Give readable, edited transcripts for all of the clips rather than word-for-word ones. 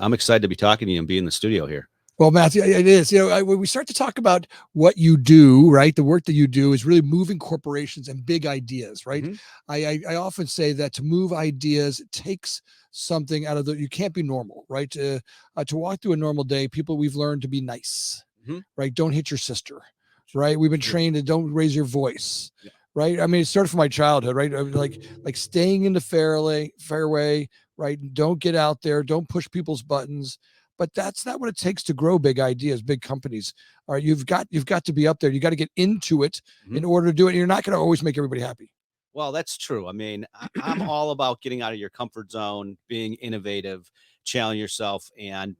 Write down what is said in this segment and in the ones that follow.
I'm excited to be talking to you and be in the studio here. Well, Matthew, it is. When we start to talk about what you do, right, the work that you do is really moving corporations and big ideas, right? Mhm. I often say that to move ideas it takes something out of you can't be normal, right? To walk through a normal day, people we've learned to be nice, Mhm. right? Don't hit your sister, right? We've been True. trained to don't raise your voice, Yeah. right? I mean, it started from my childhood, right? I was like staying in the fairway, right? Don't get out there, don't push people's buttons. But that's not what it takes to grow big ideas, big companies. All right, you've got to be up there. You got to get into it in Mhm. order to do it. And you're not going to always make everybody happy. Well, that's true. I mean, I'm all about getting out of your comfort zone, being innovative, challenge yourself, and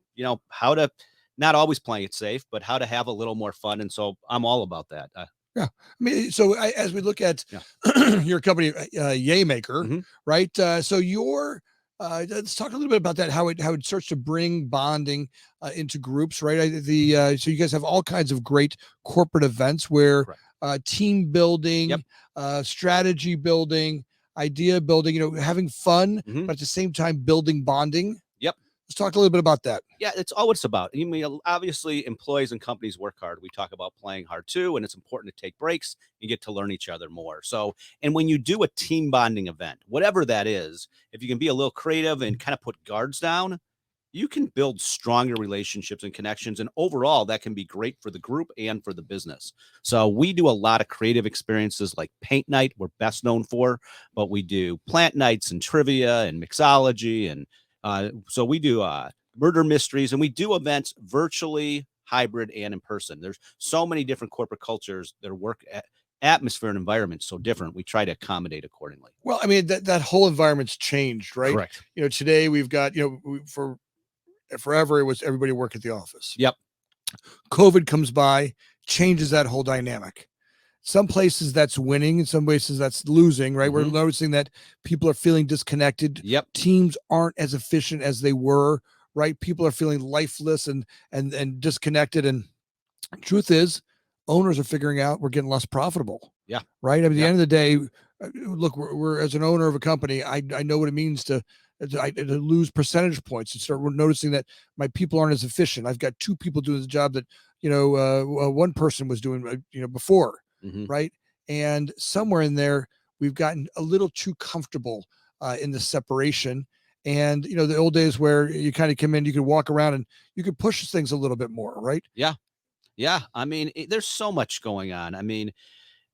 how to not always playing it safe, but how to have a little more fun. And so I'm all about that. Yeah, I mean, so as we look at Yeah. your company, Yaymaker, Mhm. right? So your let's talk a little bit about that. How it starts to bring bonding into groups, right? So you guys have all kinds of great corporate events where Correct. team building, Yep. strategy building, idea building. Having fun, Mhm. but at the same time building bonding. Yep. Let's talk a little bit about that. Yeah, it's all what it's about. I mean, obviously, employees and companies work hard. We talk about playing hard too, and it's important to take breaks and get to learn each other more. So, and when you do a team bonding event, whatever that is, if you can be a little creative and kind of put guards down, you can build stronger relationships and connections. And overall, that can be great for the group and for the business. So, we do a lot of creative experiences like paint night, we're best known for, but we do plant nights and trivia and mixology. And so we do murder mysteries, and we do events virtually, hybrid, and in person. There's so many different corporate cultures that work atmosphere and environment so different. We try to accommodate accordingly. Well, I mean that whole environment's changed, right? Correct. Today we've got for forever it was everybody work at the office. Yep. COVID comes by, changes that whole dynamic. Some places that's winning, in some places that's losing, right? We're Mhm. noticing that people are feeling disconnected. Yep. Teams aren't as efficient as they were, right? People are feeling lifeless and disconnected. And truth is, owners are figuring out we're getting less profitable. Yeah. Right. I mean, at the Yep. end of the day, look, we're as an owner of a company, I know what it means to lose percentage points and start noticing that my people aren't as efficient. I've got two people doing the job that one person was doing before, Mhm. right? And somewhere in there, we've gotten a little too comfortable in the separation. And the old days where you kind of come in, you could walk around and you could push things a little bit more, right? Yeah. Yeah. I mean, there's so much going on. I mean,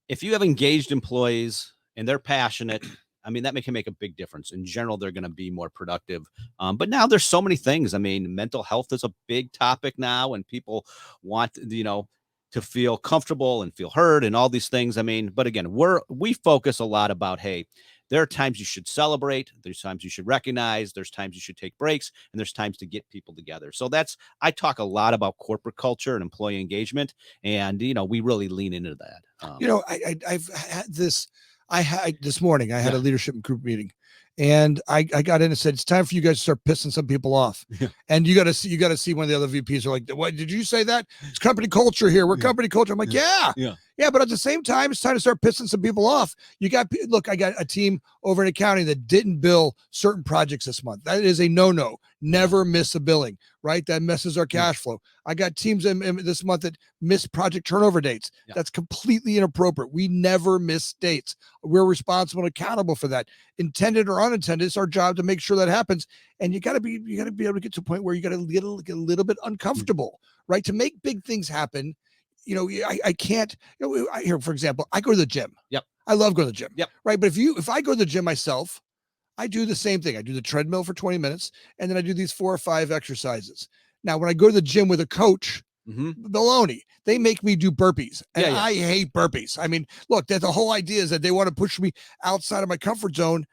if you have engaged employees and they're passionate, I mean, that can make a big difference. In general, they're going to be more productive. But now there's so many things. I mean, mental health is a big topic now, and people want, to feel comfortable and feel heard and all these things. I mean, but again, we focus a lot about, hey, there are times you should celebrate, there's times you should recognize, there's times you should take breaks, and there's times to get people together. So I talk a lot about corporate culture and employee engagement, and we really lean into that. I've had this. I had this morning. I had Yeah. a leadership group meeting, and I got in and said, "It's time for you guys to start pissing some people off." Yeah. And you got to see one of the other VPs are like, "What did you say that? It's company culture here. We're company culture." I'm like, "Yeah, Yeah. But at the same time, it's time to start pissing some people off. Look, I got a team over in accounting that didn't bill certain projects this month. That is a no-no. Never miss a billing, right? That messes our cash flow. I got teams in this month that miss project turnover dates. Yeah. That's completely inappropriate. We never miss dates. We're responsible and accountable for that. Intended or unintended, it's our job to make sure that happens. And you got to be able to get to a point where you got to get a little bit uncomfortable, right? To make big things happen. I can't. Here, for example, I go to the gym. Yep. I love going to the gym. Yep. Right. But if I go to the gym myself, I do the same thing. I do the treadmill for 20 minutes, and then I do these 4 or 5 exercises. Now, when I go to the gym with a coach, baloney. They make me do burpees, and I hate burpees. I mean, look, the whole idea is that they want to push me outside of my comfort zone,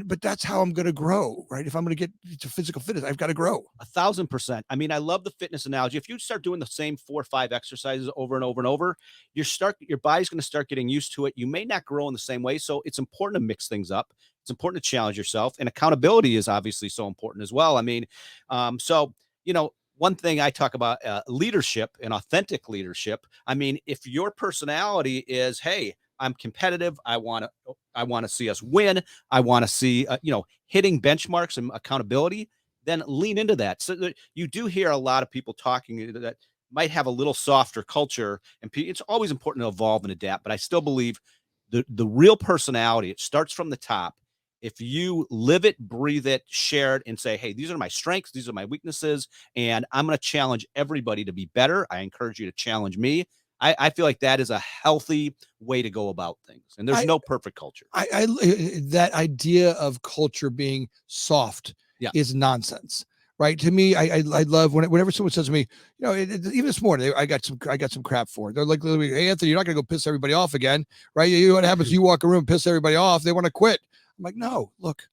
but that's how I'm going to grow, right? If I'm going to get to physical fitness, I've got to grow. 1,000%. I mean, I love the fitness analogy. If you start doing the same 4 or 5 exercises over and over and over, your body's going to start getting used to it. You may not grow in the same way. So it's important to mix things up. It's important to challenge yourself, and accountability is obviously so important as well. I mean, one thing I talk about leadership and authentic leadership. I mean, if your personality is, hey, I'm competitive, I want to see us win, I want to see hitting benchmarks and accountability, then lean into that. So that you do hear a lot of people talking that might have a little softer culture, and it's always important to evolve and adapt. But I still believe the real personality, it starts from the top. If you live it, breathe it, share it, and say, hey, these are my strengths, these are my weaknesses, and I'm going to challenge everybody to be better. I encourage you to challenge me. I feel like that is a healthy way to go about things. And there's no perfect culture. That idea of culture being soft is nonsense. Right. To me, I love whenever someone says to me, you know, even this morning, I got some crap for it. They're like, hey, Anthony, you're not going to go piss everybody off again. Right. You know what happens? You walk a room, piss everybody off. They want to quit. I'm like, no, look,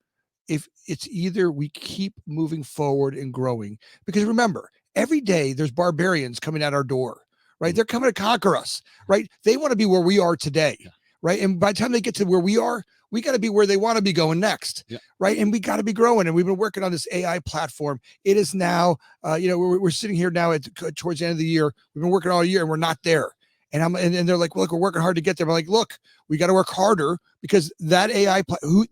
if it's either we keep moving forward and growing, because remember, every day there's barbarians coming at our door, right? They're coming to conquer us, right? They want to be where we are today, right? And by the time they get to where we are, we got to be where they want to be going next, right? And we got to be growing. And we've been working on this AI platform. It is now, you know, we're sitting here now towards the end of the year. We've been working all year and we're not there. And and they're like, well, look, we're working hard to get there. I'm like, look, we got to work harder, because that AI, who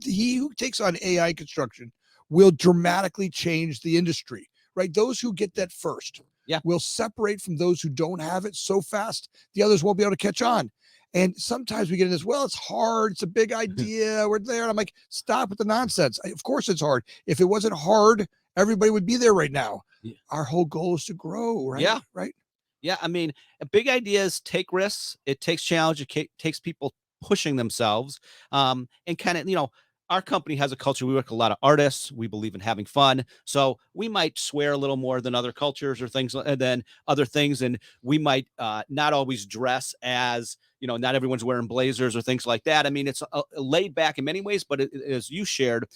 takes on AI construction will dramatically change the industry, right? Those who get that first will separate from those who don't have it so fast. The others won't be able to catch on. And sometimes we get in this, well, it's hard. It's a big idea. We're there. And I'm like, stop with the nonsense. Of course it's hard. If it wasn't hard, everybody would be there right now. Our whole goal is to grow, right? Yeah. Right. Yeah, I mean, big ideas take risks. It takes challenge. It takes people pushing themselves. And kind of, you know, our company has a culture. We work with a lot of artists. We believe in having fun. So we might swear a little more than other cultures or things, and then other things. And we might not always dress as, you know, not everyone's wearing blazers or things like that. I mean, it's laid back in many ways, but as you shared,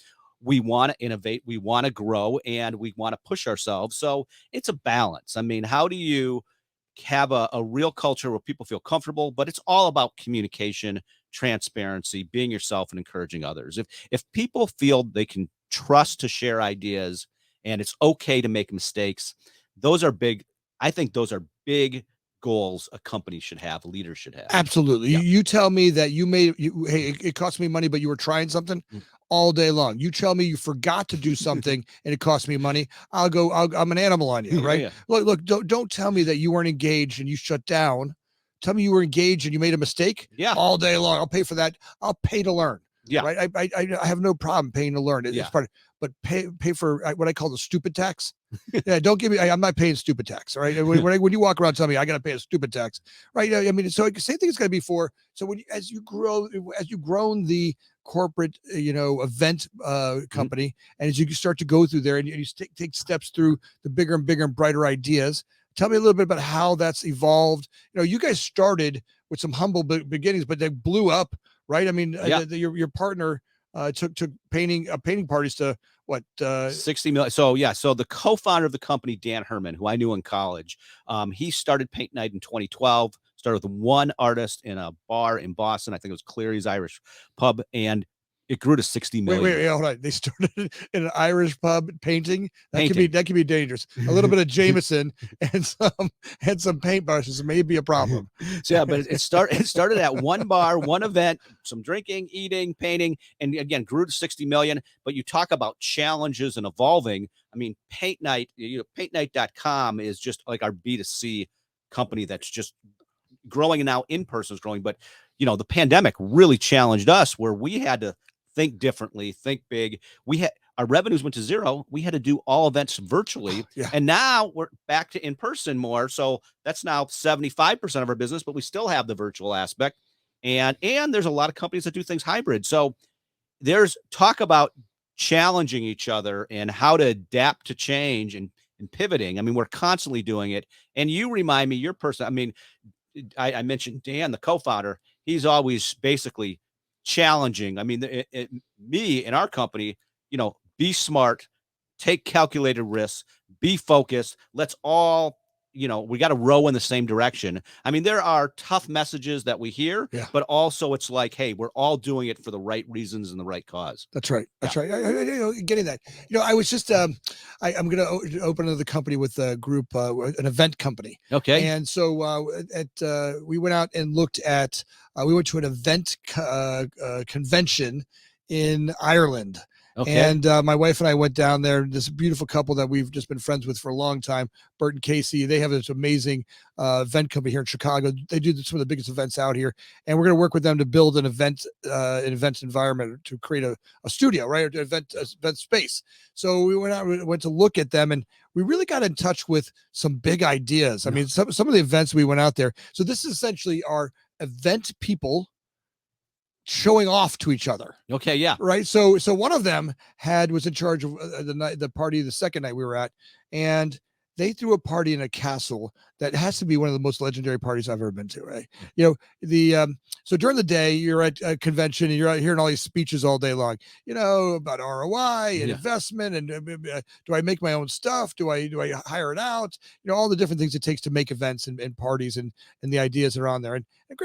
we want to innovate, we want to grow, and we want to push ourselves. So it's a balance. I mean, how do you have a real culture where people feel comfortable, but it's all about communication, transparency, being yourself, and encouraging others. If people feel they can trust to share ideas and it's okay to make mistakes, those are big. I think those are big goals a company should have, a leader should have. Absolutely. You tell me that hey, it cost me money, but you were trying something all day long. You tell me you forgot to do something and it cost me money. I'm an animal on you, right? Look, don't tell me that you weren't engaged and you shut down. Tell me you were engaged and you made a mistake all day long. I'll pay for that. I'll pay to learn. Right. I have no problem paying to learn. It's part of, but pay for what I call the stupid tax. Don't give me. I'm not paying stupid tax. All right. When you walk around telling me I got to pay a stupid tax, right? I mean, so same thing is going to be for. So as you've grown the corporate, you know, event company, and as you start to go through there and you take steps through the bigger and bigger and brighter ideas. Tell me a little bit about how that's evolved. You know, you guys started with some humble beginnings, but they blew up, right? I mean, your partner took painting parties to what 60 million. So so the co-founder of the company, Dan Herman, who I knew in college, he started Paint Night in 2012. Started with one artist in a bar in Boston. I think it was Cleary's Irish Pub, and it grew to 60 million. Wait, hold on. They started in an Irish pub painting. That could be dangerous. A little bit of Jameson and some paint brushes may be a problem. So but it started at one bar, one event, some drinking, eating, painting, and again grew to 60 million. But you talk about challenges and evolving. I mean, Paint Night, paintnight.com is just like our B2C company that's just growing, and now in person is growing. But you know, the pandemic really challenged us where we had to think differently, think big. Our revenues went to zero. We had to do all events virtually. And now we're back to in person more. So that's now 75% of our business, but we still have the virtual aspect. And there's a lot of companies that do things hybrid. So there's talk about challenging each other and how to adapt to change and pivoting. I mean, we're constantly doing it. And you remind me, your person, I mean, I mentioned Dan, the co-founder, he's always basically challenging. I mean, me and our company, you know, be smart, take calculated risks, be focused. Let's all, you know, we got to row in the same direction. I mean, there are tough messages that we hear, but also it's like, hey, we're all doing it for the right reasons and the right cause. That's right. That's right. Getting that. You know, I was just, I'm going to open another company with a group, an event company. Okay. And so we went out and looked at, we went to an event convention in Ireland. Okay. And my wife and I went down there. This beautiful couple that we've just been friends with for a long time, Bert and Casey. They have this amazing event company here in Chicago. They do some of the biggest events out here, and we're going to work with them to build an event environment to create a studio, right, or event space. So we went to look at them, and we really got in touch with some big ideas. I mean, some of the events we went out there. So this is essentially our event people showing off to each other. Okay. Yeah. Right. So one of them was in charge of the party the second night we were at, and they threw a party in a castle that has to be one of the most legendary parties I've ever been to. Right. You know, so during the day you're at a convention and you're out hearing all these speeches all day long, about ROI and investment and do I make my own stuff? Do I hire it out? All the different things it takes to make events and parties and the ideas that are on there and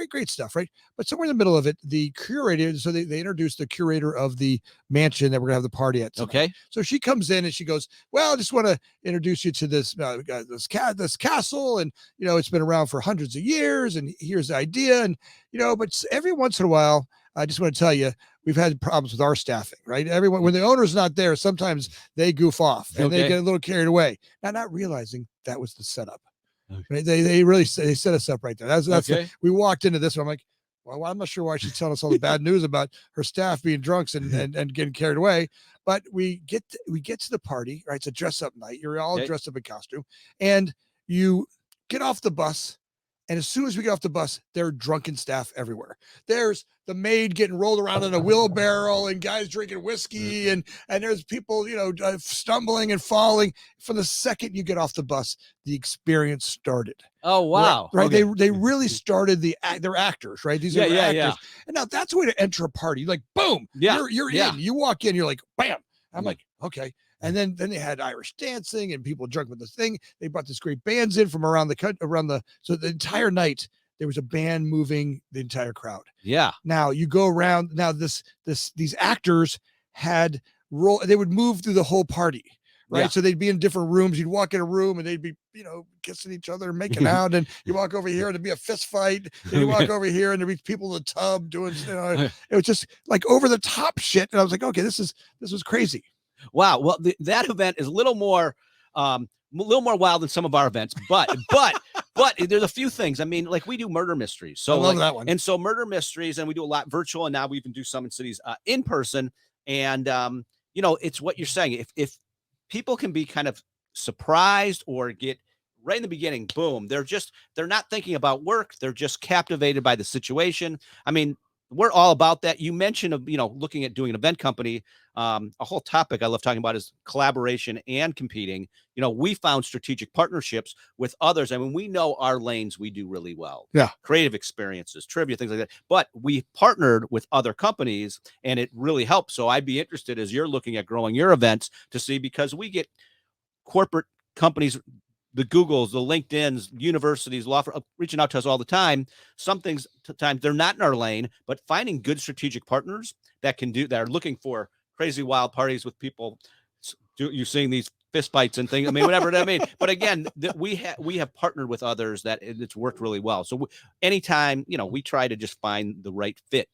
great stuff. Right. But somewhere in the middle of it, the curator, so they introduced the curator of the mansion that we're gonna have the party at tonight. Okay. So she comes in and she goes, well, I just want to introduce you to this castle, and it's been around for hundreds of years, and here's the idea, and but every once in a while, I just want to tell you, we've had problems with our staffing, right? Everyone, when the owner's not there, sometimes they goof off and they get a little carried away, not realizing that was the setup. Right? They really set us up right there. That's we walked into this one. I'm like, well, I'm not sure why she's telling us all the bad news about her staff being drunks and getting carried away. But we get to the party, right? It's a dress up night. You're all dressed up in costume, and you get off the bus. And as soon as we get off the bus, there are drunken staff everywhere. There's the maid getting rolled around in a wheelbarrow and guys drinking whiskey. And there's people, stumbling and falling. From the second you get off the bus, the experience started. Oh, wow. Right. Okay. They really started they're actors, right? These are actors. Yeah. And now that's a way to enter a party. You're like, boom, you're in. You walk in, you're like, bam. I'm like, okay. And then they had Irish dancing and people drunk with the thing. They brought this great bands in from so the entire night there was a band moving the entire crowd. Yeah. Now you go around. Now these actors they would move through the whole party, right? Yeah. So they'd be in different rooms. You'd walk in a room and they'd be kissing each other, making out, and you walk over here and there'd be a fist fight. And you walk over here and there'd be people in the tub doing. It was just like over the top shit. And I was like, okay, this was crazy. Wow. Well, that event is a little more wild than some of our events, but there's a few things. I mean, like we do murder mysteries. So I love that one. And so murder mysteries, and we do a lot virtual, and now we even do some in cities in person. And it's what you're saying. If people can be kind of surprised or get right in the beginning, boom, they're not thinking about work. They're just captivated by the situation. I mean, we're all about that. You mentioned looking at doing an event company. A whole topic I love talking about is collaboration and competing. We found strategic partnerships with others. I mean, we know our lanes we do really well. Yeah. Creative experiences, trivia, things like that. But we partnered with other companies and it really helped. So I'd be interested as you're looking at growing your events to see, because we get corporate companies, the Googles, the LinkedIns, universities, law firms reaching out to us all the time. Some things times they're not in our lane, but finding good strategic partners that are looking for crazy wild parties with people. You seeing these fist fights and things. I mean, whatever that means. But again, we have partnered with others that it's worked really well. So anytime, we try to just find the right fit.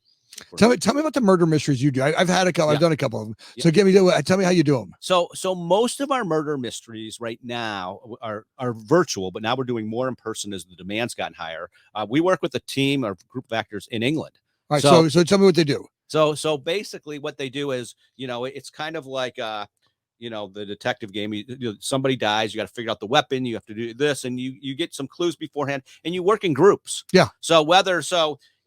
Tell me about the murder mysteries you do. I've had a couple. Yeah. I've done a couple of them. So tell me how you do them. So most of our murder mysteries right now are virtual, but now we're doing more in person as the demand's gotten higher. We work with a team or group of actors in England. All right. So tell me what they do. So basically what they do is, it's kind of like, the detective game. Somebody dies, you got to figure out the weapon, you have to do this, and you get some clues beforehand, and you work in groups. Yeah. So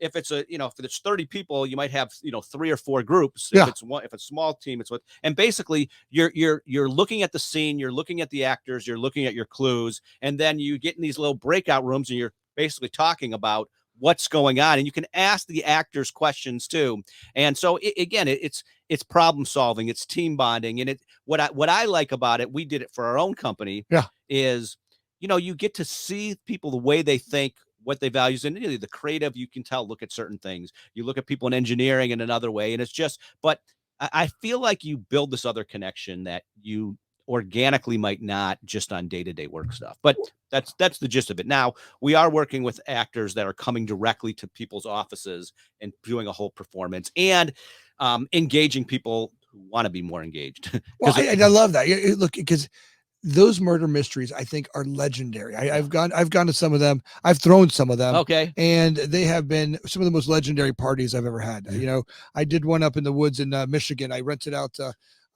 if it's if it's 30 people, you might have 3 or 4 groups. Yeah. If it's a small team, and basically you're looking at the scene, you're looking at the actors, you're looking at your clues, and then you get in these little breakout rooms and you're basically talking about what's going on, and you can ask the actors questions too. And so it's problem solving, it's team bonding, and what I like about it, we did it for our own company. Yeah. Is you get to see people the way they think, what they value, and the creative, you can tell, look at certain things. You look at people in engineering in another way, and it's just, but I feel like you build this other connection that you organically might not just on day-to-day work stuff. But that's the gist of it. Now we are working with actors that are coming directly to people's offices and doing a whole performance and engaging people who want to be more engaged. Well, I love that. Look, because those murder mysteries, I think, are legendary. I've gone to some of them. I've thrown some of them. Okay. And they have been some of the most legendary parties I've ever had. You know, I did one up in the woods in Michigan. I rented out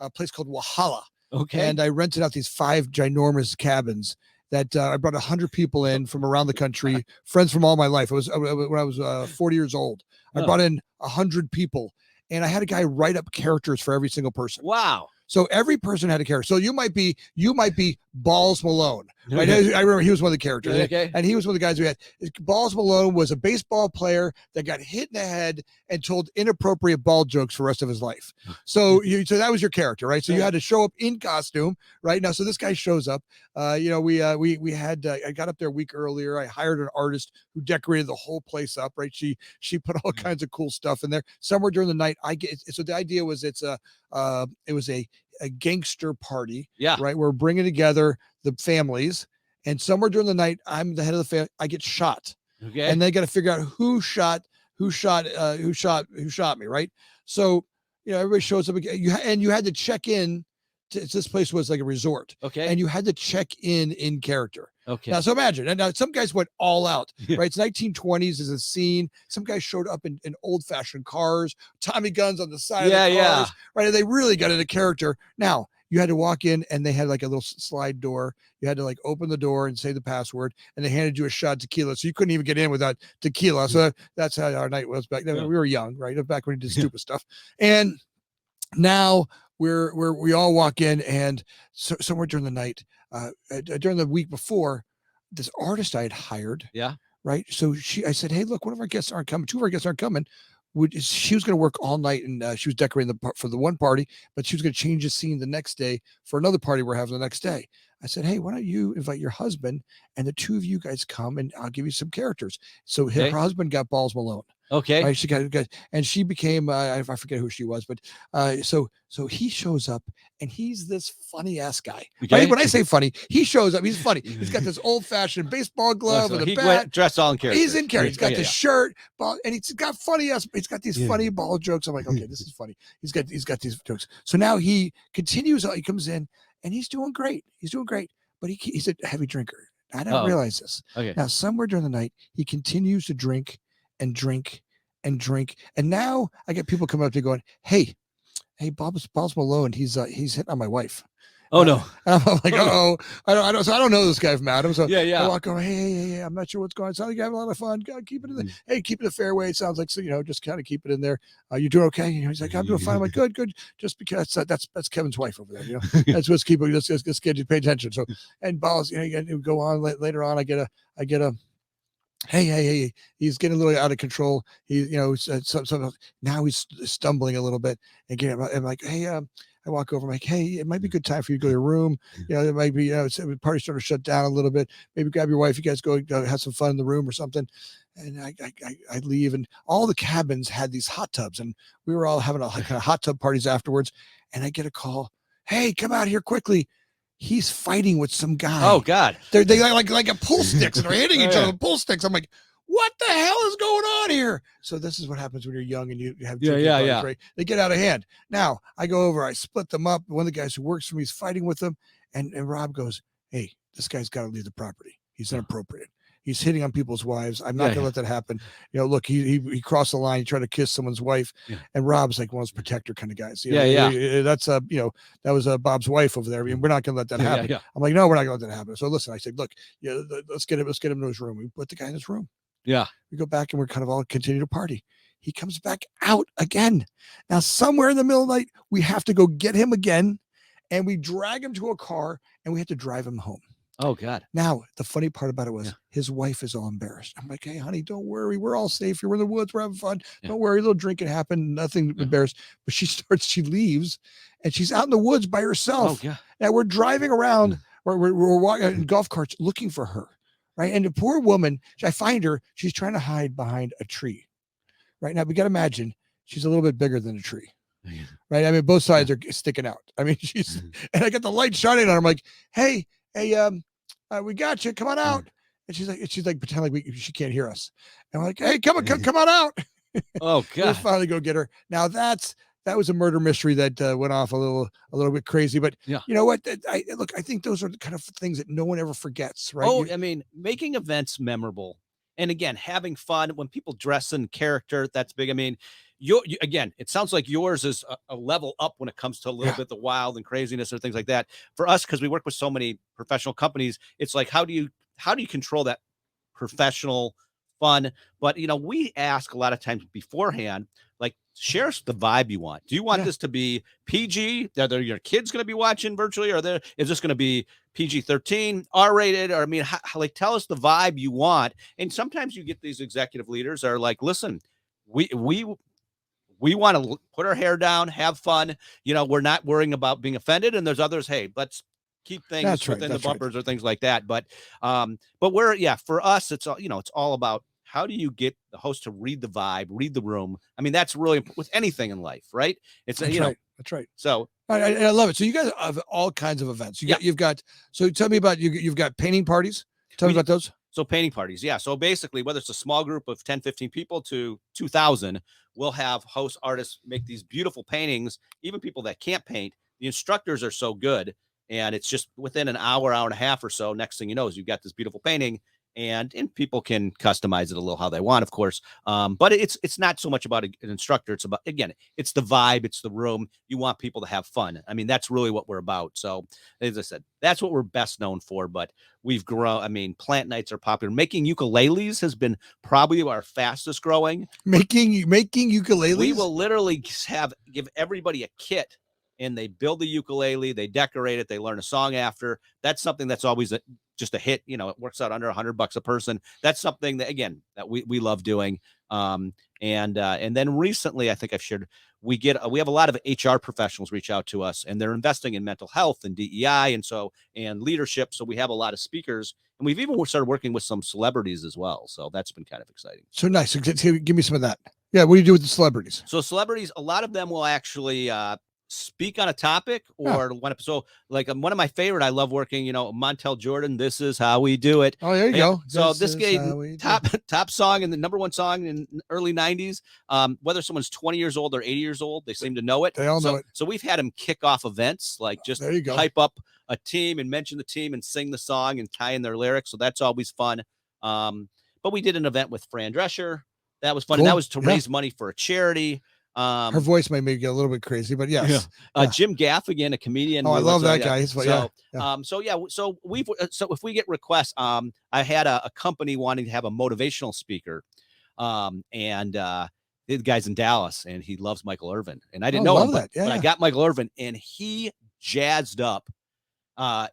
a place called Wahala. Okay. And I rented out these 5 ginormous cabins that I brought 100 people in from around the country, friends from all my life. It was when I was 40 years old. I brought in 100 people, and I had a guy write up characters for every single person. Wow. So every person had a character. So you might be Balls Malone, right? Okay. I remember he was one of the characters, okay. And he was one of the guys we had. Balls Malone was a baseball player that got hit in the head and told inappropriate ball jokes for the rest of his life. So so that was your character, right? So you had to show up in costume, right? Now, so this guy shows up. You know, we had I got up there a week earlier. I hired an artist who decorated the whole place up, right? She put all kinds of cool stuff in there. Somewhere during the night, so the idea was it was a gangster party, right? We're bringing together the families, and somewhere during the night, I'm the head of the family. I get shot, okay, and they got to figure out who shot me, right? So you know, everybody shows up. You had to check in. This place was like a resort, okay, and you had to check in character. Okay. Now, so imagine, and now some guys went all out, right? It's 1920s is a scene. Some guys showed up in old-fashioned cars, Tommy guns on the side of the cars, right? And they really got into character. Now, you had to walk in, and they had like a little slide door. You had to like open the door and say the password, and they handed you a shot of tequila, so you couldn't even get in without tequila. So that's how our night was back then. We were young, right? Back when we did stupid stuff. And now we all walk in, and somewhere during the night, during the week before, this artist I had hired, right? So I said, hey, look, one of our guests aren't coming. 2 of our guests aren't coming. She was going to work all night, and she was decorating for the one party, but she was going to change the scene the next day for another party we're having the next day. I said, hey, why don't you invite your husband, and the 2 of you guys come, and I'll give you some characters. So her husband got Balls Malone. Okay. Right. She got, and she became, I forget who she was, but so he shows up, and he's this funny ass guy. Okay. Right? When I say funny, he shows up. He's funny. He's got this old fashioned baseball glove with a bat. Dressed all in character. He's in character. He's got the shirt, and he's got funny ass. He's got these funny ball jokes. I'm like, okay, this is funny. He's got these jokes. So now he continues. He comes in, and he's doing great. But he's a heavy drinker. I didn't realize this. Okay. Now, somewhere during the night, he continues to drink and drink and drink. And now I get people coming up to me going, hey, Balls Malone, he's hitting on my wife. Oh no. And I'm like, I don't know this guy from Adam. So I walk over, hey, I'm not sure what's going on. It sounds like you're having a lot of fun. God, keep it in there. Hey, keep it a fairway. It sounds like, so, you know, just kind of keep it in there. You doing okay? You know, he's like, I'm doing fine. I'm like, good. Just because that's Kevin's wife over there. You know, that's what's keeping. Let's get you pay attention. So, and Balls, you know, you go on later on. I get a. Hey, he's getting a little out of control. He, you know, now he's stumbling a little bit. Again, I'm like, hey, I walk over, I'm like, hey, it might be a good time for you to go to your room. You know, it might be, the party's starting to shut down a little bit. Maybe grab your wife. You guys go have some fun in the room or something. And I leave, and all the cabins had these hot tubs, and we were all having kind of hot tub parties afterwards. And I get a call, hey, come out here quickly. He's fighting with some guy. Oh God! They like a pull sticks, and they're hitting each other with pull sticks. I'm like, what the hell is going on here? So this is what happens when you're young and you have parties, right? They get out of hand. Now I go over, I split them up. One of the guys who works for me is fighting with them, and Rob goes, hey, this guy's got to leave the property. He's inappropriate. He's hitting on people's wives. I'm not going to let that happen. You know, look, he crossed the line. He tried to kiss someone's wife, and Rob's like one of those protector kind of guys. You know, that's you know, that was Bob's wife over there. I mean, we're not going to let that happen. I'm like, no, we're not going to let that happen. So listen, I said, look, let's get him to his room. We put the guy in his room. Yeah, we go back and we're kind of all continue to party. He comes back out again. Now, somewhere in the middle of the night, we have to go get him again, and we drag him to a car, and we have to drive him home. Oh God. Now, the funny part about it was his wife is all embarrassed. I'm like, hey, honey, don't worry. We're all safe here. We're in the woods. We're having fun. Don't worry. A little drinking happened. Nothing embarrassed. But she leaves, and she's out in the woods by herself. Oh, yeah. Now we're driving around, we're walking in golf carts looking for her. Right. And the poor woman, I find her, she's trying to hide behind a tree. Right now, we got to imagine she's a little bit bigger than a tree. Right. I mean, both sides are sticking out. I mean, and I got the light shining on her. I'm like, hey, we got you. Come on out. And she's like, pretend like she can't hear us. And I'm like, hey, come on out. Oh God. Let's finally go get her. Now that's that was a murder mystery that went off a little bit crazy. But Yeah. you know what? I think those are the kind of things that no one ever forgets, right? Oh, I mean, making events memorable. And again, having fun when people dress in character, that's big. I mean, again, it sounds like yours is a level up when it comes to a little bit the wild and craziness or things like that. For us, because we work with so many professional companies, it's like how do you control that professional fun? But we ask a lot of times beforehand, like, share us the vibe you want. Do you want this to be PG? Are your kids going to be watching virtually? Or is this going to be PG-13, R-rated? Or I mean, like, tell us the vibe you want. And sometimes you get these executive leaders are like, listen, we want to put our hair down, have fun. We're not worrying about being offended. And there's others, hey, let's keep things within the bumpers or things like that. But for us, it's all, it's all about how do you get the host to read the vibe, read the room. I mean, that's really important with anything in life, right? It's That's right. That's right. So I love it. So you guys have all kinds of events. You've got. So tell me about you've got painting parties. Tell me about those. So painting parties, yeah. So basically, whether it's a small group of 10, 15 people to 2,000, we'll have host artists make these beautiful paintings. Even people that can't paint, the instructors are so good, and it's just within an hour, hour and a half or so. Next thing you know is you've got this beautiful painting, and people can customize it a little how they want, of course. But it's not so much about an instructor. It's about, again, it's the vibe, it's the room. You want people to have fun. I mean, that's really what we're about. So as I said, that's what we're best known for, but we've grown. I mean, plant nights are popular. Making ukuleles has been probably our fastest growing. Making ukuleles? We will literally give everybody a kit, and they build the ukulele, they decorate it, they learn a song after. That's something that's always just a hit. It works out under $100 a person. That's something that, again, that we love doing. And then recently, I think I've shared, we have a lot of HR professionals reach out to us, and they're investing in mental health and DEI and leadership. So we have a lot of speakers, and we've even started working with some celebrities as well. So that's been kind of exciting. So nice. Give me some of that. Yeah. What do you do with the celebrities? So celebrities, a lot of them will actually, speak on a topic or one episode. Like one of my favorite, I love working, Montel Jordan, This Is How We Do It. Oh, there you go. So this guy, top song and the number one song in early 90s. Whether someone's 20 years old or 80 years old, they seem to know it. They all know it. So we've had him kick off events, like just hype up a team and mention the team and sing the song and tie in their lyrics. So that's always fun. But we did an event with Fran Drescher. That was fun. Cool. And that was to raise money for a charity. Her voice might make it a little bit crazy, but yes. Jim Gaffigan, a comedian. Oh, I love that guy. So if we get requests, I had a company wanting to have a motivational speaker, and the guy's in Dallas, and he loves Michael Irvin, and I didn't know him, but I got Michael Irvin, and he jazzed up.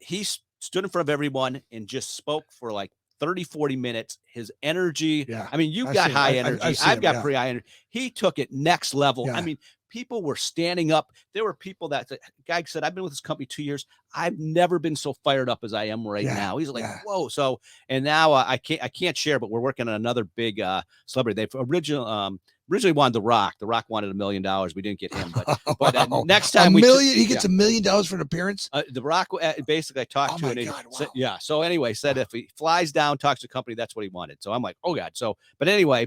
He stood in front of everyone and just spoke for like 30, 40 minutes. His energy. Yeah. I mean, you've got high energy. I've got pretty high energy. He took it next level. Yeah. I mean, people were standing up. There were people that the guy said, I've been with this company 2 years. I've never been so fired up as I am right now. He's like, whoa. So, and now I can't share, but we're working on another big celebrity. They've originally wanted The Rock. The Rock wanted $1 million. We didn't get him, but next time he gets $1 million for an appearance. The Rock basically I talked to him. Wow. So anyway, said if he flies down, talks to the company, that's what he wanted. So I'm like, oh God. So, but anyway,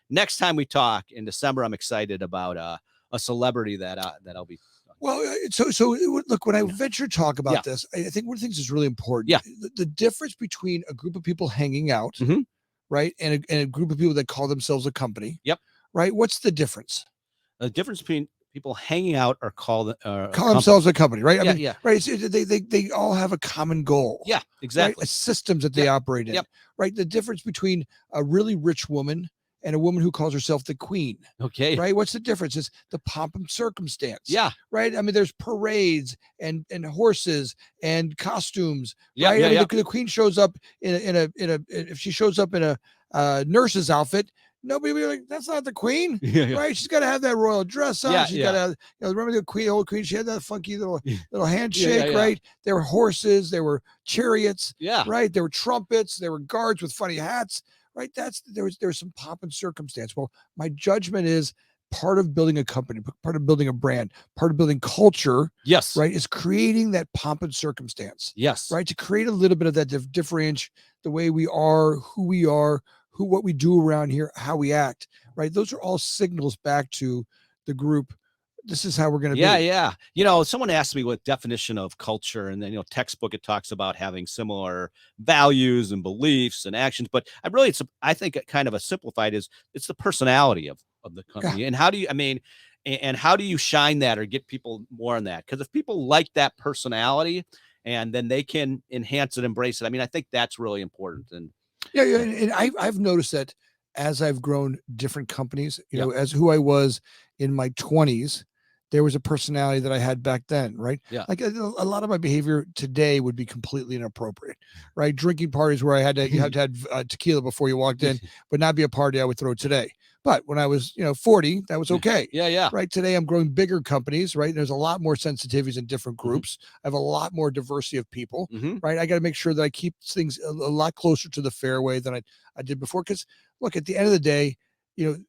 next time we talk in December, I'm excited about a celebrity that I'll be. Well, so look, when I venture talk about this, I think one of the things is really important. Yeah. The difference between a group of people hanging out, right, and a group of people that call themselves a company. Yep. Right. What's the difference? The difference between people hanging out or call themselves a company, right? I mean, right. They all have a common goal. Yeah, exactly. Right? Systems that they operate in. Yep. Right. The difference between a really rich woman and a woman who calls herself the queen. Okay. Right. What's the difference? Is the pomp and circumstance. Yeah. Right. I mean, there's parades and horses and costumes. Yeah. Right. Yeah, I mean, the queen shows up if she shows up in a nurse's outfit, nobody will be like, that's not the queen, right? She's got to have that royal dress on. She's got to have, remember the old queen? She had that funky little handshake, right? There were horses, there were chariots, right? There were trumpets, there were guards with funny hats, right? There was some pomp and circumstance. Well, my judgment is part of building a company, part of building a brand, part of building culture. Yes, right, is creating that pomp and circumstance. Yes, right, to create a little bit of that differentiate the way we are, who we are. What we do around here, how we act, right? Those are all signals back to the group this is how we're going to Yeah, be. yeah. Someone asked me what definition of culture, and then textbook it talks about having similar values and beliefs and actions. But I think it kind of a simplified is it's the personality of the Yeah. company, and how do you, I mean, and how do you shine that or get people more on that? Because if people like that personality, and then they can enhance it, embrace it. I mean, I think that's really important. And Yeah, yeah, yeah, and I've noticed that as I've grown different companies, yeah, as who I was in my 20s, there was a personality that I had back then, right? yeah, Like a lot of my behavior today would be completely inappropriate, right? Drinking parties where you had to have tequila before you walked in would not be a party I would throw today. But when I was, 40, that was okay. yeah, yeah. Right. Today I'm growing bigger companies, right? There's a lot more sensitivities in different Hmm. groups. I have a lot more diversity of people, Hmm. right? I got to make sure that I keep things a lot closer to the fairway than I did before. Because look, at the end of the day,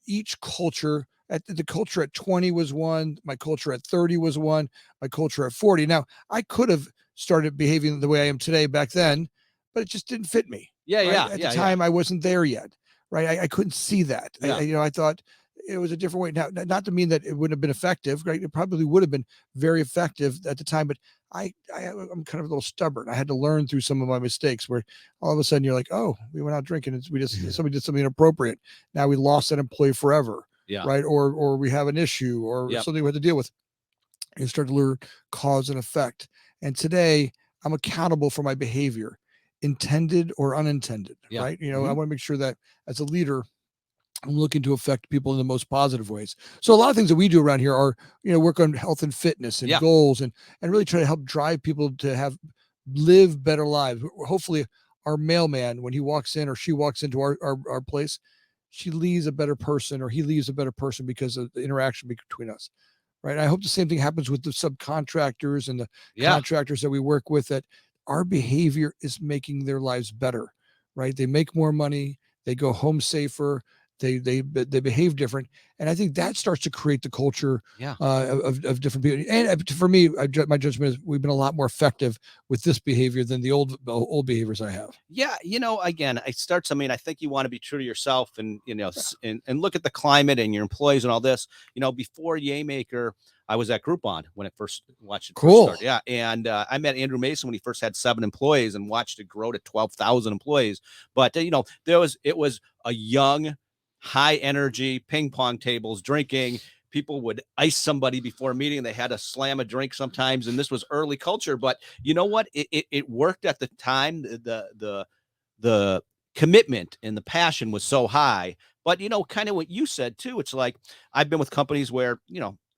each culture the culture at 20 was one, my culture at 30 was one, my culture at 40. Now, I could have started behaving the way I am today back then, but it just didn't fit me. Yeah, Right. yeah, At the yeah, yeah, time, I wasn't there yet. Right. I couldn't see that. yeah, I thought it was a different way. Now, not to mean that it wouldn't have been effective, right? It probably would have been very effective at the time, but I'm kind of a little stubborn. I had to learn through some of my mistakes where all of a sudden you're like, oh, we went out drinking and somebody did something inappropriate. Now we lost that employee forever, yeah, right? Or we have an issue or yep, something we have to deal with. You start to learn cause and effect. And today I'm accountable for my behavior, intended or unintended, yeah. right? I Hmm. want to make sure that as a leader, I'm looking to affect people in the most positive ways. So a lot of things that we do around here are, work on health and fitness and Yeah, goals and really try to help drive people to live better lives. Hopefully our mailman, when he walks in or she walks into our place, she leaves a better person or he leaves a better person because of the interaction between us. Right. I hope the same thing happens with the subcontractors and the yeah. contractors that we work with, that our behavior is making their lives better. Right. They make more money. They go home safer. They behave different. And I think that starts to create the culture Yeah. of different people. And for me, my judgment is we've been a lot more effective with this behavior than the old behaviors I have. Yeah, again, I mean, I think you want to be true to yourself and, and look at the climate and your employees and all this. Before Yaymaker, I was at Groupon when it first watched it first Cool. start. Yeah. And I met Andrew Mason when he first had 7 employees and watched it grow to 12,000 employees. But, it was a young, high energy ping pong tables drinking. People would ice somebody before a meeting. They had to slam a drink sometimes. And this was early culture, but you know what? It worked at the time. The commitment and the passion was so high. But kind of what you said too. It's like I've been with companies where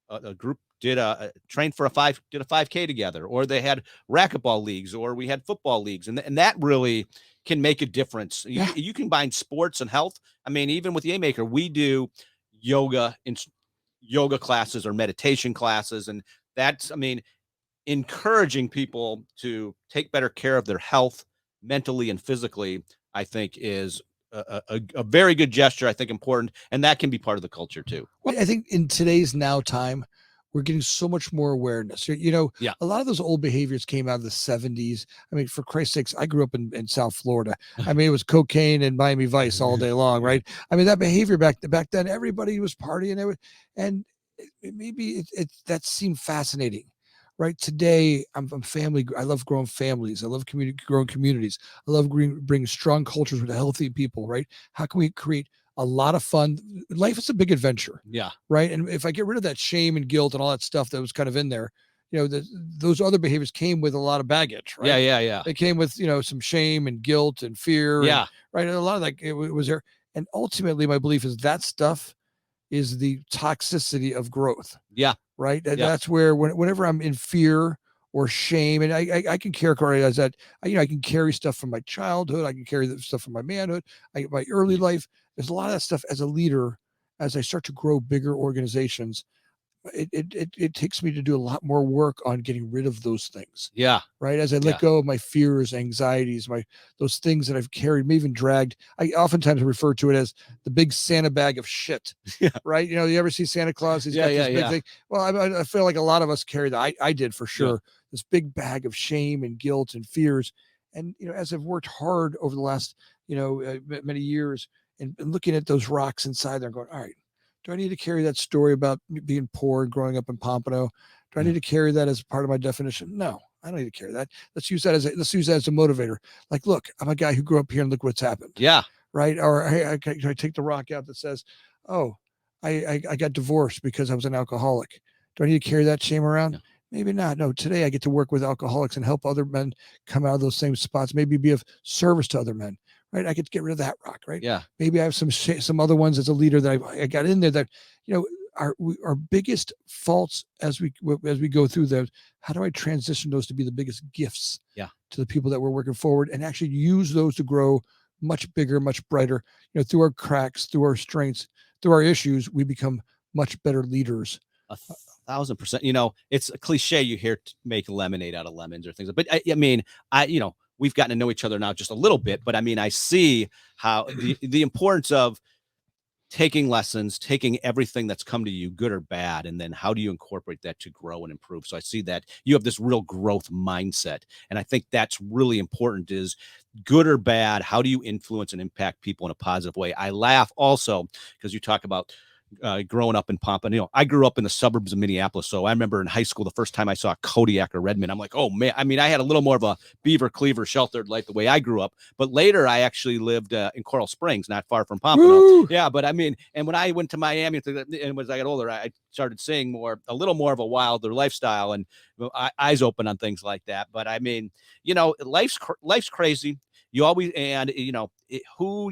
a group trained for did a 5K together, or they had racquetball leagues, or we had football leagues, and that really can make a difference. Yeah. You combine sports and health. I mean, even with Yaymaker, we do yoga and yoga classes or meditation classes, and that's, I mean, encouraging people to take better care of their health mentally and physically, I think is a very good gesture. I think important, and that can be part of the culture too. Well, I think in today's now time, we're getting so much more awareness. Yeah. A lot of those old behaviors came out of the 70s. I mean, for Christ's sakes, I grew up in South Florida. I mean, it was cocaine and Miami Vice all day long, right? I mean, that behavior back then, everybody was partying. And maybe that seemed fascinating. Right. Today, I'm family. I love growing families. I love growing communities. I love bringing strong cultures with healthy people. Right. How can we create a lot of fun? Life is a big adventure. Yeah. Right. And if I get rid of that shame and guilt and all that stuff that was kind of in there, those other behaviors came with a lot of baggage. Yeah. Right. Yeah. Yeah. They came with, some shame and guilt and fear. And Yeah. right. And a lot of that it was there. And ultimately, my belief is that stuff is the toxicity of growth. Yeah. Right. Yeah. That's where whenever I'm in fear or shame, and I can characterize that, I can carry stuff from my childhood. I can carry the stuff from my manhood, my early life. There's a lot of that stuff as a leader. As I start to grow bigger organizations, it takes me to do a lot more work on getting rid of those things. Yeah. Right. As I let Yeah. go of my fears, anxieties, those things that I've carried, maybe even dragged. I oftentimes refer to it as the big Santa bag of shit. Yeah. Right. You ever see Santa Claus? He's Yeah. got Yeah. this big Yeah. thing. Well, I feel like a lot of us carry that. I did for Yeah. sure. This big bag of shame and guilt and fears. And, as I've worked hard over the last, many years and looking at those rocks inside there and going, all right, Do I need to carry that story about being poor and growing up in Pompano? Do I need to carry that as part of my definition? No, I don't need to carry that. Let's use that as a motivator. Like, look, I'm a guy who grew up here and look what's happened. Yeah. Right. Or hey, I take the rock out that says, oh, I got divorced because I was an alcoholic. Do I need to carry that shame around? Yeah. Maybe not. No, today I get to work with alcoholics and help other men come out of those same spots, maybe be of service to other men. Right. I get to get rid of that rock. Right. Yeah. Maybe I have some other ones as a leader that I got in there that, our biggest faults as we go through those. How do I transition those to be the biggest gifts to the people that we're working forward and actually use those to grow much bigger, much brighter, through our cracks, through our strengths, through our issues, we become much better leaders. 1,000%. It's a cliche you hear to make lemonade out of lemons or things. But we've gotten to know each other now just a little bit, but I see how the importance of taking lessons, taking everything that's come to you, good or bad, and then how do you incorporate that to grow and improve? So I see that you have this real growth mindset. And I think that's really important is good or bad, how do you influence and impact people in a positive way? I laugh also because you talk about growing up in Pompano. I grew up in the suburbs of Minneapolis. So I remember in high school, the first time I saw Kodiak or Redmond, I'm like, oh man, I had a little more of a beaver cleaver sheltered life the way I grew up. But later I actually lived in Coral Springs, not far from Pompano. Woo! Yeah. But and when I went to Miami and as I got older, I started seeing a little more of a wilder lifestyle and eyes open on things like that. But life's crazy. You always, and who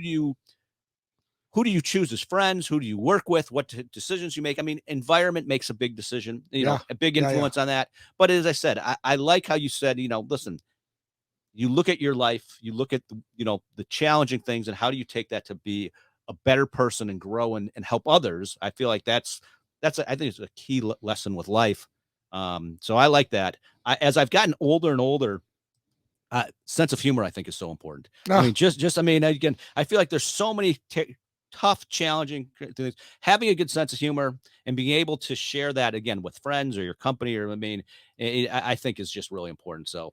do you choose as friends? Who do you work with? What decisions you make? Environment makes a big decision, a big influence on that. But as I said, I like how you said, listen, you look at your life, you look at, the challenging things and how do you take that to be a better person and grow and help others? I feel like I think it's a key lesson with life. So I like that. As I've gotten older and older, sense of humor, I think, is so important. Again, I feel like there's so many tough, challenging things. Having a good sense of humor and being able to share that again with friends or your company, or I think is just really important. So.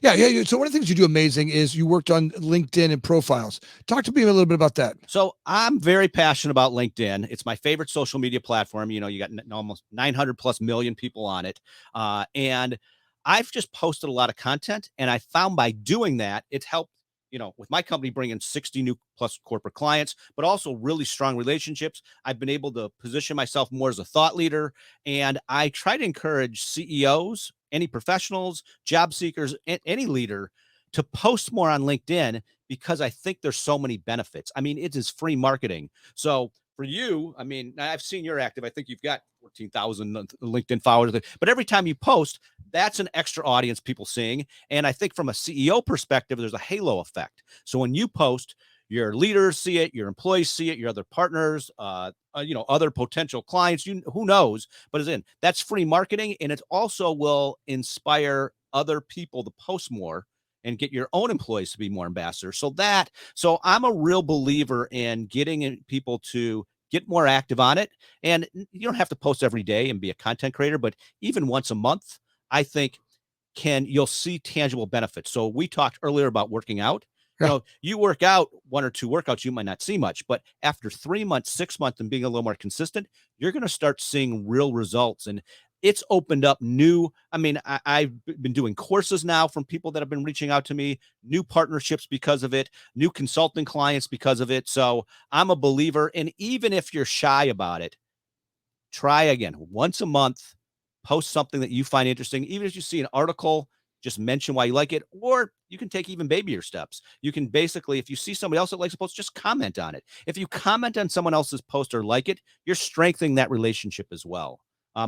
Yeah. So one of the things you do amazing is you worked on LinkedIn and profiles. Talk to me a little bit about that. So I'm very passionate about LinkedIn. It's my favorite social media platform. You got almost 900 plus million people on it. And I've just posted a lot of content, and I found by doing that, it's helped, with my company bringing 60 new plus corporate clients, but also really strong relationships. I've been able to position myself more as a thought leader, and I try to encourage CEOs, any professionals, job seekers, any leader to post more on LinkedIn because I think there's so many benefits. It is free marketing. So for you, I've seen you're active. I think you've got 14,000 LinkedIn followers, but every time you post, that's an extra audience people seeing. And I think from a CEO perspective, there's a halo effect. So when you post, your leaders see it, your employees see it, your other partners, other potential clients, who knows, but that's free marketing. And it also will inspire other people to post more and get your own employees to be more ambassadors. So I'm a real believer in getting people to get more active on it. And you don't have to post every day and be a content creator, but even once a month, I think you'll see tangible benefits. So we talked earlier about working out. Yeah. You work out 1 or 2 workouts, you might not see much, but after 3 months, 6 months, and being a little more consistent, you're going to start seeing real results. And it's opened up new. I've been doing courses now from people that have been reaching out to me, new partnerships because of it, new consulting clients because of it. So I'm a believer. And even if you're shy about it, try again once a month, post something that you find interesting. Even if you see an article, just mention why you like it, or you can take even babier steps. You can basically, if you see somebody else that likes a post, just comment on it. If you comment on someone else's post or like it, you're strengthening that relationship as well.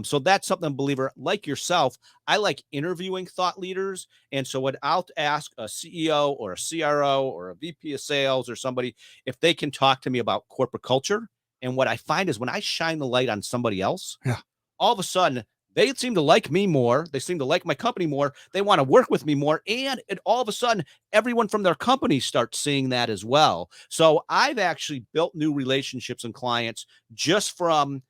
So that's something, believer, like yourself, I like interviewing thought leaders. And so what I'll ask a CEO or a CRO or a VP of sales or somebody, if they can talk to me about corporate culture. And what I find is when I shine the light on somebody else, all of a sudden they seem to like me more. They seem to like my company more. They want to work with me more. And all of a sudden, everyone from their company starts seeing that as well. So I've actually built new relationships and clients just from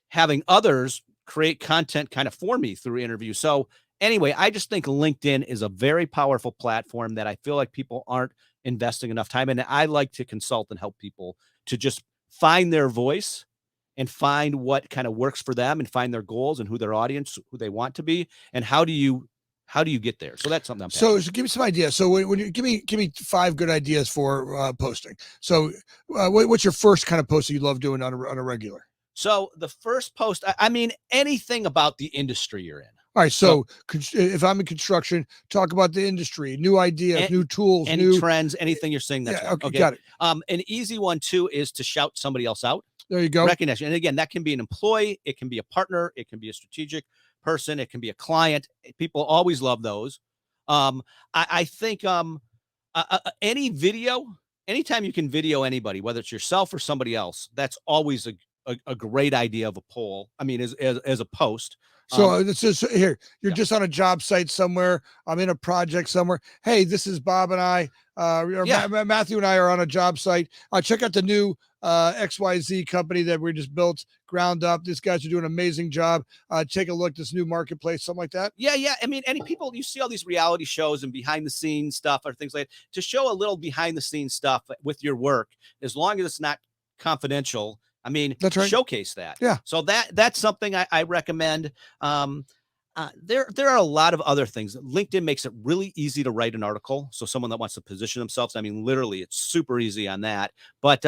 having others create content kind of for me through interviews. So anyway, I just think LinkedIn is a very powerful platform that I feel like people aren't investing enough time in. And I like to consult and help people to just find their voice and find what kind of works for them and find their goals and who their audience, who they want to be, and how do you get there? So that's something I'm so give me some ideas. So when you give me 5 good ideas for posting. So what's your first kind of post that you love doing on a regular? So the first post, I mean, anything about the industry you're in. All right. So if I'm in construction, talk about the industry, new ideas, new tools, any new trends, anything you're seeing. That's okay, got it. An easy one too is to shout somebody else out. There you go. Recognition. And again, that can be an employee, it can be a partner, it can be a strategic person, it can be a client. People always love those. I think any video, anytime you can video anybody, whether it's yourself or somebody else, that's always a great idea of a poll. I mean, as a post. So this is here. You're just on a job site somewhere. I'm in a project somewhere. Hey, this is Bob and I. Matthew and I are on a job site. Check out the new XYZ company that we just built ground up. These guys are doing an amazing job. Take a look at this new marketplace, something like that. Yeah. I mean, any people, you see all these reality shows and behind the scenes stuff or things like that. To show a little behind the scenes stuff with your work, as long as it's not confidential. I mean, that's right. Showcase that. Yeah. So that's something I recommend. There are a lot of other things. LinkedIn makes it really easy to write an article. So someone that wants to position themselves, I mean, literally, it's super easy on that. But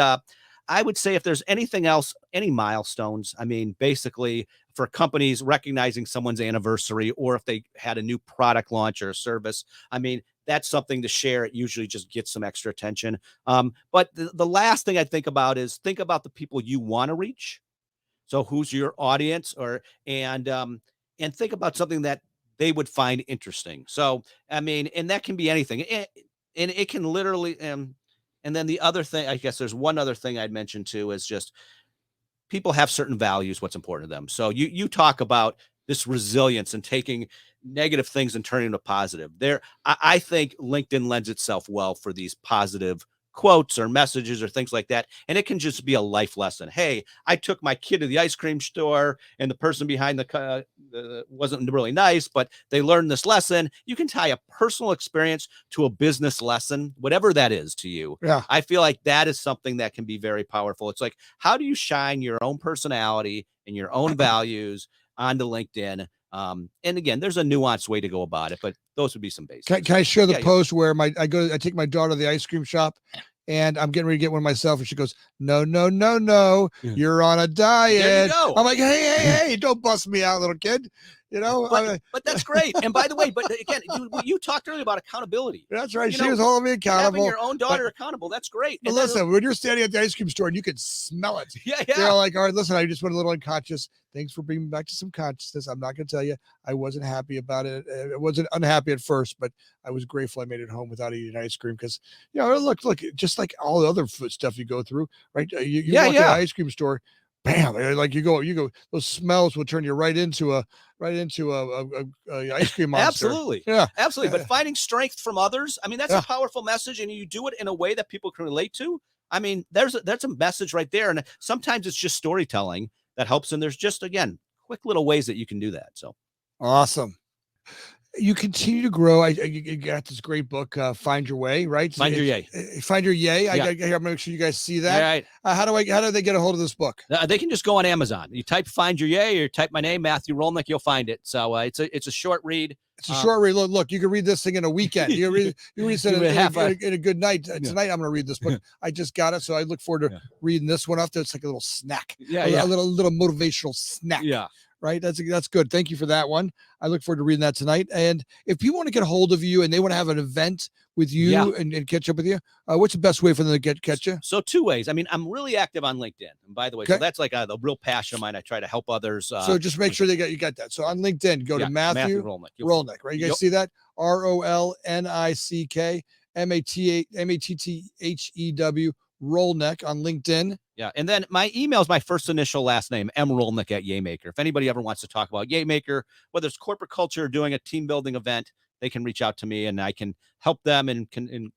I would say if there's anything else, any milestones, I mean, basically for companies recognizing someone's anniversary, or if they had a new product launch or a service, I mean, that's something to share. It usually just gets some extra attention. But the last thing I think about is think about the people you want to reach. So who's your audience, and think about something that they would find interesting. So, I mean, and that can be anything. And it can literally, and then the other thing, I guess there's one other thing I'd mention too, is just people have certain values, what's important to them. So you talk about this resilience and taking negative things and turning them to positive. I think LinkedIn lends itself well for these positive quotes or messages or things like that. And it can just be a life lesson. Hey, I took my kid to the ice cream store and the person behind the wasn't really nice, but they learned this lesson. You can tie a personal experience to a business lesson, whatever that is to you. Yeah. I feel like that is something that can be very powerful. It's like, how do you shine your own personality and your own values onto LinkedIn? And again, there's a nuanced way to go about it, but those would be some basics. Can I share the post where I take my daughter to the ice cream shop and I'm getting ready to get one myself, and she goes, no, you're on a diet. There you go. I'm like, hey, don't bust me out, little kid. You know, but that's great. And by the way, but again, you talked earlier about accountability. That's right. She was holding me accountable. Having your own daughter accountable, that's great. But listen, when you're standing at the ice cream store and you can smell it, yeah. You're like, all right, listen, I just went a little unconscious. Thanks for bringing me back to some consciousness. I'm not going to tell you I wasn't happy about it. I wasn't unhappy at first, but I was grateful I made it home without eating ice cream because, you know, look, just like all the other food stuff you go through, right? You walk to the ice cream store, bam, like you go, those smells will turn you right into a ice cream monster. Absolutely. Yeah, absolutely. But finding strength from others, I mean, that's a powerful message, and you do it in a way that people can relate to. I mean, that's a message right there. And sometimes it's just storytelling that helps. And there's just, again, quick little ways that you can do that. So awesome. You continue to grow. You got this great book, Find Your Way, right? Find Your Yay. Find Your Yay. I'm gonna make sure you guys see that. Right. How do they get a hold of this book? They can just go on Amazon. You type Find Your Yay or type my name, Matthew Rolnick, you'll find it. So it's a short read. It's a short read. Look, you can read this thing in a weekend. You read it in a good night. Tonight I'm gonna read this book. I just got it, so I look forward to reading this one after. It's like a little snack. A little motivational snack. Yeah. Right. That's good. Thank you for that one. I look forward to reading that tonight. And if people want to get a hold of you and they want to have an event with you and catch up with you, what's the best way for them to catch you? So 2 ways. I mean, I'm really active on LinkedIn. And by the way, so that's like the real passion of mine. I try to help others. So just make sure you got that. So on LinkedIn, go to Matthew Rolnick. Right. You guys see that? ROLNICK MATTHEW Rolnick on LinkedIn. Yeah. And then my email is my first initial last name, mrolnick@Yaymaker. If anybody ever wants to talk about Yaymaker, whether it's corporate culture or doing a team building event, they can reach out to me and I can help them and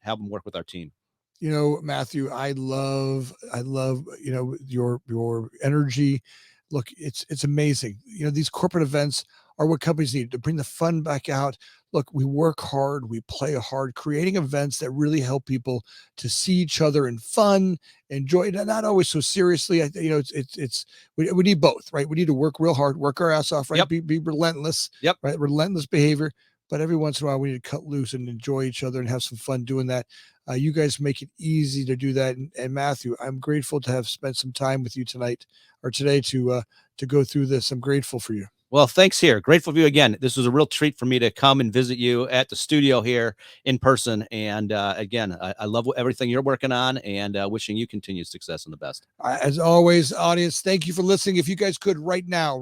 have them work with our team. You know, Matthew, I love, you know, your energy. Look, it's amazing. You know, these corporate events are what companies need to bring the fun back out. Look, we work hard, we play hard, creating events that really help people to see each other in fun, enjoy it, not always so seriously. We need both, right? We need to work real hard, work our ass off, right? Yep. Be relentless, Yep. right? Relentless behavior. But every once in a while, we need to cut loose and enjoy each other and have some fun doing that. You guys make it easy to do that. And Matthew, I'm grateful to have spent some time with you tonight or today to go through this. I'm grateful for you. Well, thanks here. Grateful for you again. This was a real treat for me to come and visit you at the studio here in person. And again, I love everything you're working on, and wishing you continued success and the best. As always, audience, thank you for listening. If you guys could right now,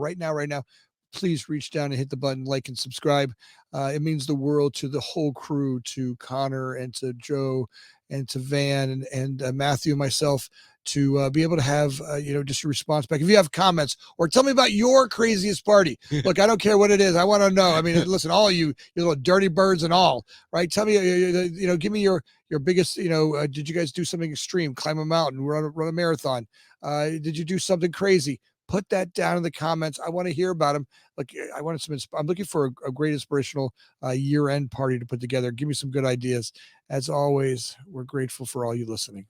please reach down and hit the button, like and subscribe. It means the world to the whole crew, to Connor and to Joe and to Van and Matthew and myself, to be able to have, just a response back. If you have comments or tell me about your craziest party, look, I don't care what it is. I want to know. I mean, listen, all you little dirty birds and all, right? Tell me, give me your biggest, did you guys do something extreme, climb a mountain, run a marathon? Did you do something crazy? Put that down in the comments. I want to hear about them. Like, I'm looking for a great inspirational year-end party to put together. Give me some good ideas. As always, we're grateful for all you listening.